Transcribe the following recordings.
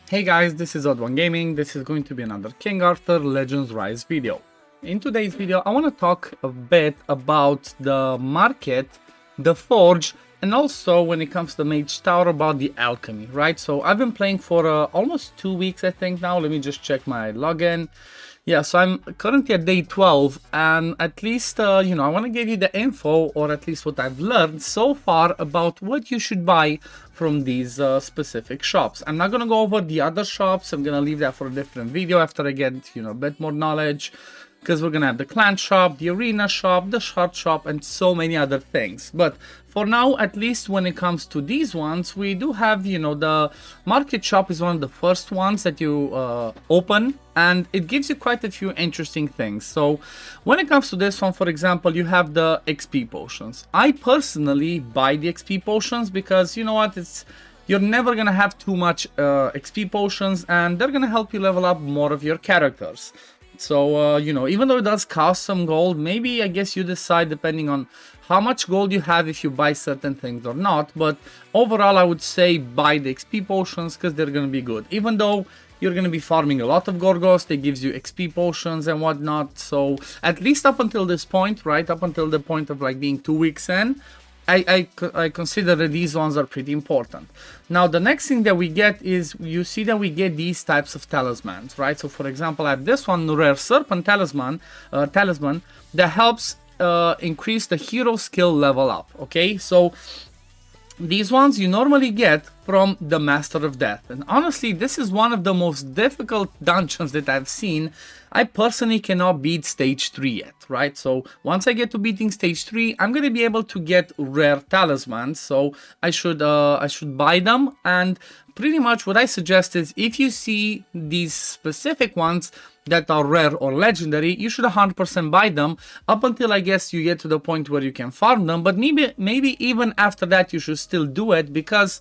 Hey guys, this is Odd One Gaming. This is going to be another King Arthur Legends Rise video. In today's video, I want to talk a bit about the market, the forge, and also when it comes to the Mage Tower about the Alchemy, right? So I've been playing for almost 2 weeks, I think now. Let me just check my login. Yeah, so I'm currently at day 12, and at least, I want to give you the info, or at least what I've learned so far about what you should buy from these specific shops. I'm not going to go over the other shops. I'm going to leave that for a different video after I get, a bit more knowledge, because we're going to have the clan shop, the arena shop, the shard shop, and so many other things. But for now, at least when it comes to these ones, we do have, the market shop is one of the first ones that you open, and it gives you quite a few interesting things. So when it comes to this one, for example, you have the XP potions. I personally buy the XP potions because, you know what, you're never gonna have too much XP potions, and they're gonna help you level up more of your characters. So, even though it does cost some gold, maybe I guess you decide depending on how much gold you have if you buy certain things or not. But overall, I would say buy the XP potions because they're going to be good. Even though you're going to be farming a lot of Gorgos, they gives you XP potions and whatnot. So at least up until this point, right, up until the point of like being 2 weeks in, I consider that these ones are pretty important. Now, the next thing that we get is, you see that we get these types of talismans, right? So, for example, I have this one, Rare Serpent Talisman, that helps increase the hero skill level up, okay? So, these ones you normally get from the Master of Death. And honestly, this is one of the most difficult dungeons that I've seen. I personally cannot beat stage 3 yet, right? So once I get to beating stage 3, I'm going to be able to get rare talismans. So I should buy them. And pretty much what I suggest is, if you see these specific ones that are rare or legendary, you should 100% buy them up until I guess you get to the point where you can farm them. But maybe even after that you should still do it, because,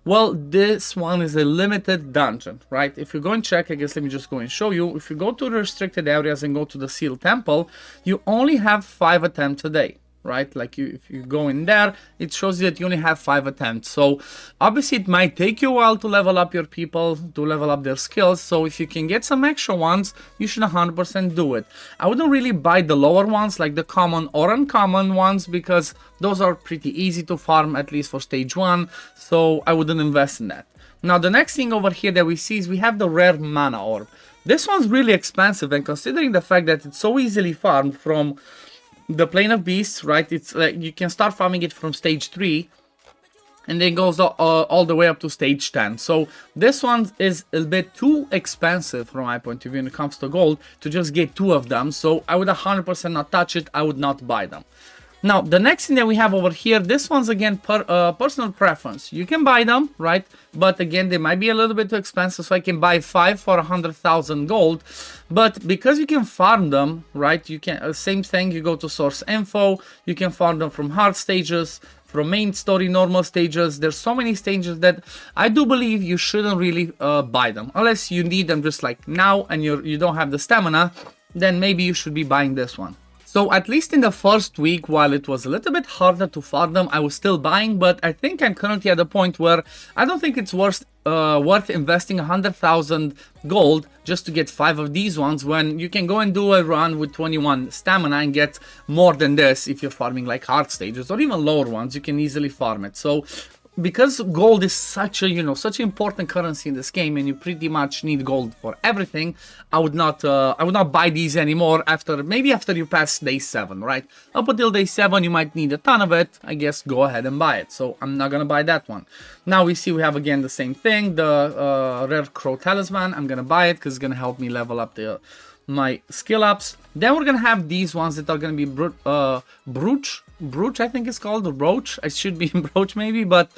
well, this one is a limited dungeon, right? If you go and check, I guess let me just go and show you. If you go to the restricted areas and go to the Sealed Temple, you only have 5 attempts a day, right? Like if you go in there, it shows you that you only have 5 attempts. So obviously it might take you a while to level up your people, to level up their skills. So if you can get some extra ones, you should 100% do it. I wouldn't really buy the lower ones, like the common or uncommon ones, because those are pretty easy to farm, at least for stage 1. So I wouldn't invest in that. Now, the next thing over here that we see is we have the rare mana orb. This one's really expensive, and considering the fact that it's so easily farmed from the Plane of Beasts, right? It's like you can start farming it from stage 3 and then goes all the way up to stage 10. So this one is a bit too expensive from my point of view when it comes to gold to just get 2 of them. So I would 100% not touch it. I would not buy them. Now, the next thing that we have over here, this one's again personal preference. You can buy them, right? But again, they might be a little bit too expensive, so I can buy 5 for 100,000 gold. But because you can farm them, right? You can, same thing, you go to source info, you can farm them from hard stages, from main story, normal stages. There's so many stages that I do believe you shouldn't really buy them. Unless you need them just like now and you don't have the stamina, then maybe you should be buying this one. So at least in the first week, while it was a little bit harder to farm them, I was still buying, but I think I'm currently at a point where I don't think it's worth investing 100,000 gold just to get 5 of these ones, when you can go and do a run with 21 stamina and get more than this if you're farming like hard stages or even lower ones. You can easily farm it. So because gold is such a such an important currency in this game, and you pretty much need gold for everything, I would not buy these anymore after you pass day 7, right? Up until day 7 you might need a ton of it. I guess go ahead and buy it. So I'm not gonna buy that one. Now we see we have again the same thing, the rare crow talisman. I'm gonna buy it because it's gonna help me level up my skill ups. Then we're gonna have these ones that are gonna be brooch, I think it's called, or brooch. I should be in brooch maybe, but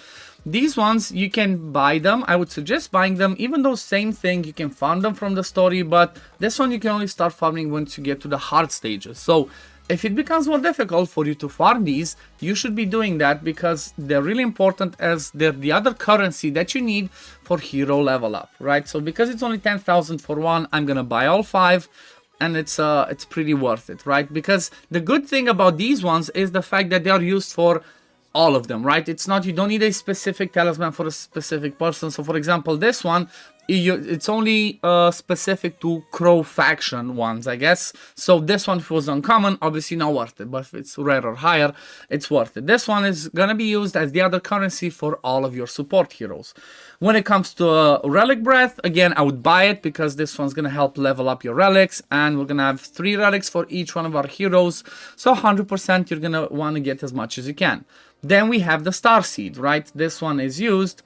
these ones you can buy them. I would suggest buying them, even though same thing, you can farm them from the story, but this one you can only start farming once you get to the hard stages. So if it becomes more difficult for you to farm these, you should be doing that, because they're really important, as they're the other currency that you need for hero level up, right? So because it's only 10,000 for one, I'm gonna buy all 5. And it's pretty worth it, right? Because the good thing about these ones is the fact that they are used for all of them, right? It's not, you don't need a specific talisman for a specific person. So for example, this one, it's only specific to Crow faction ones, I guess. So this one, if it was uncommon, obviously not worth it. But if it's rare or higher, it's worth it. This one is gonna be used as the other currency for all of your support heroes. When it comes to Relic Breath, again, I would buy it because this one's gonna help level up your relics, and we're gonna have 3 relics for each one of our heroes. So 100% you're gonna want to get as much as you can. Then we have the Star Seed, right? This one is used.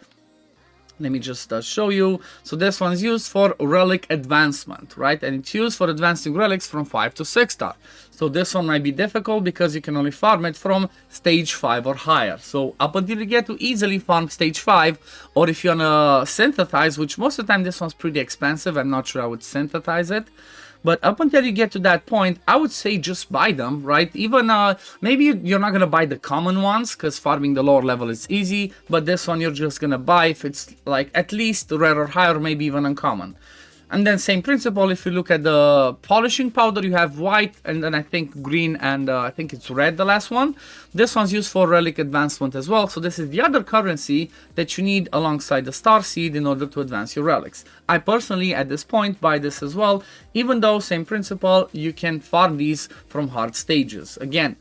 Let me just show you. So this one is used for relic advancement, right? And it's used for advancing relics from 5 to 6 star. So this one might be difficult because you can only farm it from stage 5 or higher. So up until you get to easily farm stage 5, or if you wanna synthesize, which most of the time this one's pretty expensive, I'm not sure I would synthesize it. But up until you get to that point, I would say just buy them, right? Even maybe you're not gonna buy the common ones because farming the lower level is easy, but this one you're just gonna buy if it's like at least rare or higher, maybe even uncommon. And then same principle, if you look at the polishing powder, you have white and then I think green and I think it's red, the last one. This one's used for relic advancement as well. So this is the other currency that you need alongside the Star Seed in order to advance your relics. I personally, at this point, buy this as well, even though same principle, you can farm these from hard stages. Again,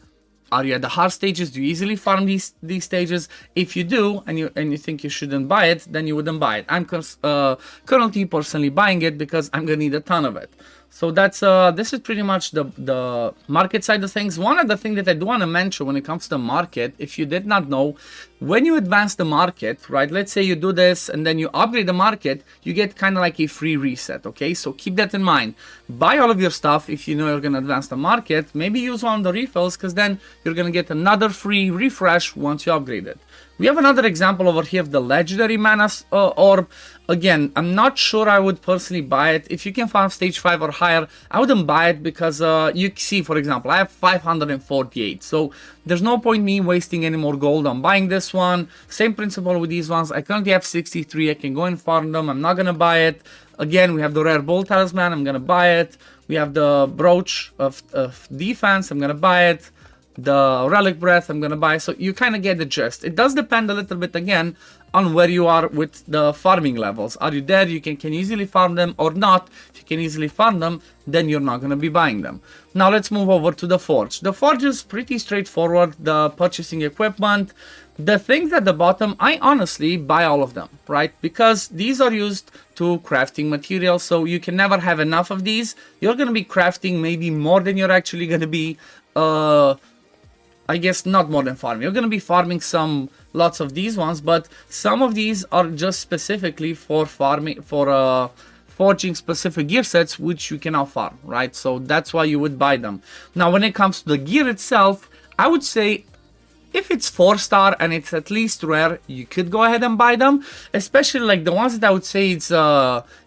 are you at the hard stages? Do you easily farm these stages? If you do, and you think you shouldn't buy it, then you wouldn't buy it. I'm currently personally buying it because I'm gonna need a ton of it. So that's this is pretty much the market side of things. One other thing that I do want to mention when it comes to the market, if you did not know, when you advance the market, right? Let's say you do this and then you upgrade the market, you get kind of like a free reset, okay? So keep that in mind. Buy all of your stuff if you know you're gonna advance the market. Maybe use one of the refills because then you're gonna get another free refresh once you upgrade it. We have another example over here of the legendary mana orb. Again, I'm not sure I would personally buy it. If you can farm stage 5 or higher, I wouldn't buy it because you see, for example, I have 548. So there's no point me wasting any more gold on buying this one. Same principle with these ones. I currently have 63. I can go and farm them. I'm not going to buy it. Again, we have the rare bull talisman. I'm going to buy it. We have the brooch of defense. I'm going to buy it. The relic breath I'm gonna buy. So you kind of get the gist. It does depend a little bit again on where you are with the farming levels. Are you there? You can easily farm them or not. If you can easily farm them, then you're not gonna be buying them. Now let's move over to the forge. The forge is pretty straightforward. The purchasing equipment, the things at the bottom, I honestly buy all of them, right? Because these are used to crafting materials, so you can never have enough of these. You're gonna be crafting maybe more than you're actually gonna be I guess not more than farming. You're going to be farming lots of these ones, but some of these are just specifically for farming, for forging specific gear sets, which you cannot farm, right? So that's why you would buy them. Now, when it comes to the gear itself, I would say if it's 4-star and it's at least rare, you could go ahead and buy them. Especially like the ones that I would say it's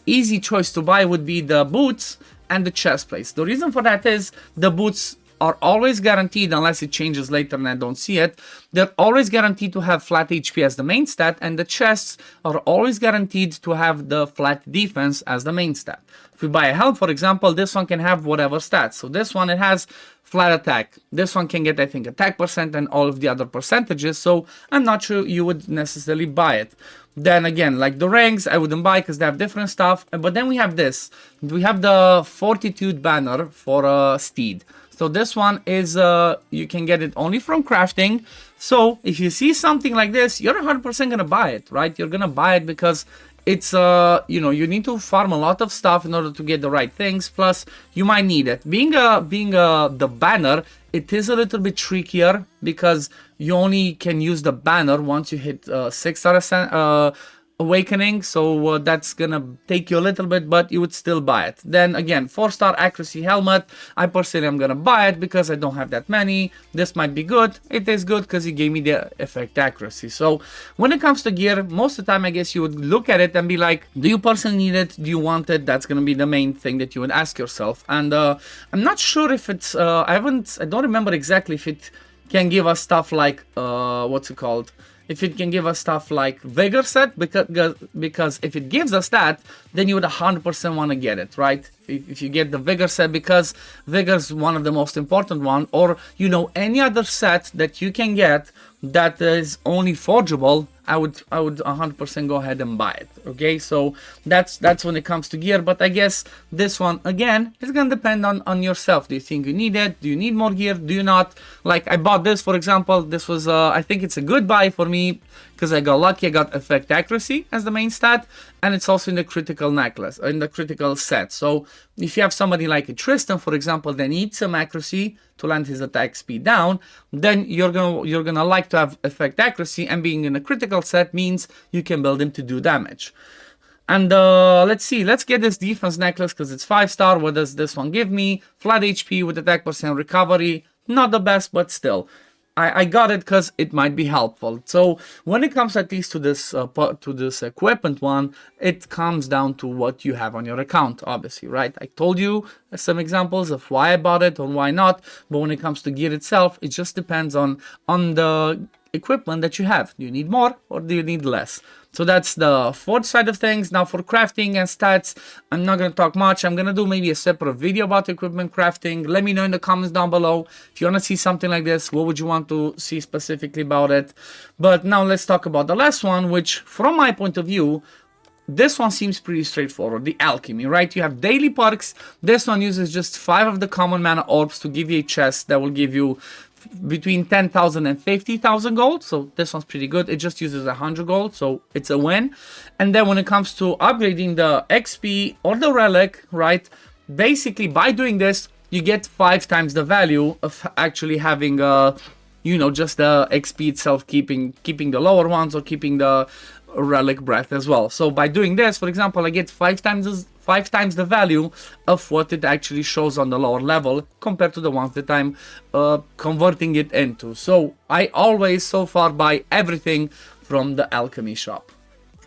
easy choice to buy would be the boots and the chest plates. The reason for that is the boots are always guaranteed, unless it changes later and I don't see it, they're always guaranteed to have flat HP as the main stat, and the chests are always guaranteed to have the flat defense as the main stat. If we buy a helm, for example, this one can have whatever stats. So this one, it has flat attack. This one can get, I think, attack percent and all of the other percentages, so I'm not sure you would necessarily buy it. Then again, like the ranks, I wouldn't buy because they have different stuff. But then we have this. We have the Fortitude banner for Steed. So this one is, you can get it only from crafting. So if you see something like this, you're 100% going to buy it, right? You're going to buy it because it's, you know, you need to farm a lot of stuff in order to get the right things. Plus, you might need it. Being the banner, it is a little bit trickier because you only can use the banner once you hit 6-star awakening, so that's gonna take you a little bit, but you would still buy it. Then again, 4-star accuracy helmet, I personally am gonna buy it because I don't have that many. This might be good. It is good because it gave me the effect accuracy. So when it comes to gear, most of the time I guess you would look at it and be like, do you personally need it? Do you want it? That's gonna be the main thing that you would ask yourself. And I'm not sure if it's I don't remember exactly if it can give us stuff like what's it called? If it can give us stuff like Vigor set, because if it gives us that, then you would 100% want to get it, right? if you get the Vigor set, because Vigor's one of the most important one, or you know, any other set that you can get that is only forgeable, I would 100% go ahead and buy it. Okay, so that's when it comes to gear. But I guess this one again is gonna depend on yourself. Do you think you need it? Do you need more gear? Do you not? Like I bought this, for example. This was I think it's a good buy for me because I got lucky. I got effect accuracy as the main stat, and it's also in the critical necklace, in the critical set. So if you have somebody like a Tristan, for example, that needs some accuracy to land his attack speed down, then you're gonna like to have effect accuracy, and being in a critical set means you can build him to do damage. And let's see, let's get this defense necklace because it's 5-star. What does this one give me? Flat HP with attack percent recovery. Not the best, but still. I got it because it might be helpful. So when it comes at least to this equipment one, it comes down to what you have on your account, obviously, right? I told you some examples of why I bought it or why not, but when it comes to gear itself, it just depends on the equipment that you have. Do you need more or do you need less? So that's the forge side of things. Now for crafting and stats, I'm not going to talk much. I'm going to do maybe a separate video about equipment crafting. Let me know in the comments down below if you want to see something like this. What would you want to see specifically about it? But now let's talk about the last one, which from my point of view, this one seems pretty straightforward, the Alchemy, right? You have daily perks. This one uses just 5 of the common mana orbs to give you a chest that will give you between 10,000 and 50,000 gold. So this one's pretty good. It just uses 100 gold, so it's a win. And then when it comes to upgrading the XP or the relic, right? Basically, by doing this, you get 5 times the value of actually having, you know, just the XP itself, keeping the lower ones or keeping the relic breath as well. So by doing this, for example, I get 5 times the value of what it actually shows on the lower level compared to the ones that I'm converting it into. So I always so far buy everything from the Alchemy shop,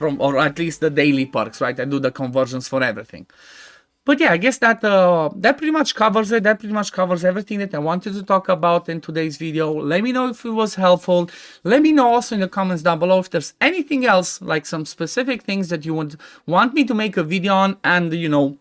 or at least the daily perks, right? I do the conversions for everything. But yeah, I guess that that pretty much covers it. That pretty much covers everything that I wanted to talk about in today's video. Let me know if it was helpful. Let me know also in the comments down below if there's anything else, like some specific things that you would want me to make a video on. And, you know,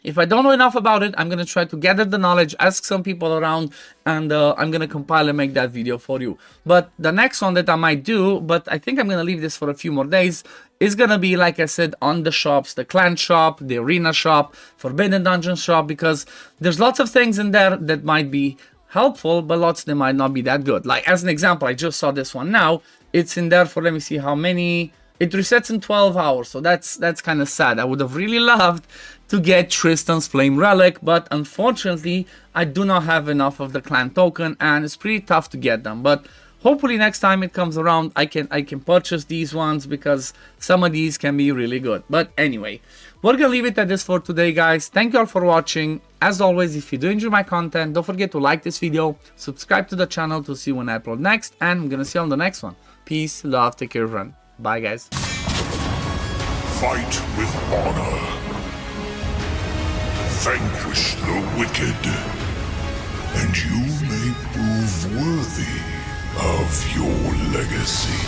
if I don't know enough about it, I'm going to try to gather the knowledge, ask some people around, and I'm going to compile and make that video for you. But the next one that I might do, but I think I'm going to leave this for a few more days, is going to be, like I said, on the shops, the clan shop, the arena shop, forbidden dungeon shop, because there's lots of things in there that might be helpful, but lots that might not be that good. Like, as an example, I just saw this one now. It's in there for, let me see how many. It resets in 12 hours, so that's kind of sad. I would have really loved to get Tristan's Flame Relic, but unfortunately, I do not have enough of the clan token, and it's pretty tough to get them. But hopefully next time it comes around, I can purchase these ones, because some of these can be really good. But anyway, we're gonna leave it at this for today, guys. Thank you all for watching. As always, if you do enjoy my content, don't forget to like this video, subscribe to the channel to see when I upload next, and I'm gonna see you on the next one. Peace, love, take care, everyone. Bye, guys. Fight with honor. Vanquish the wicked, and you may prove worthy of your legacy.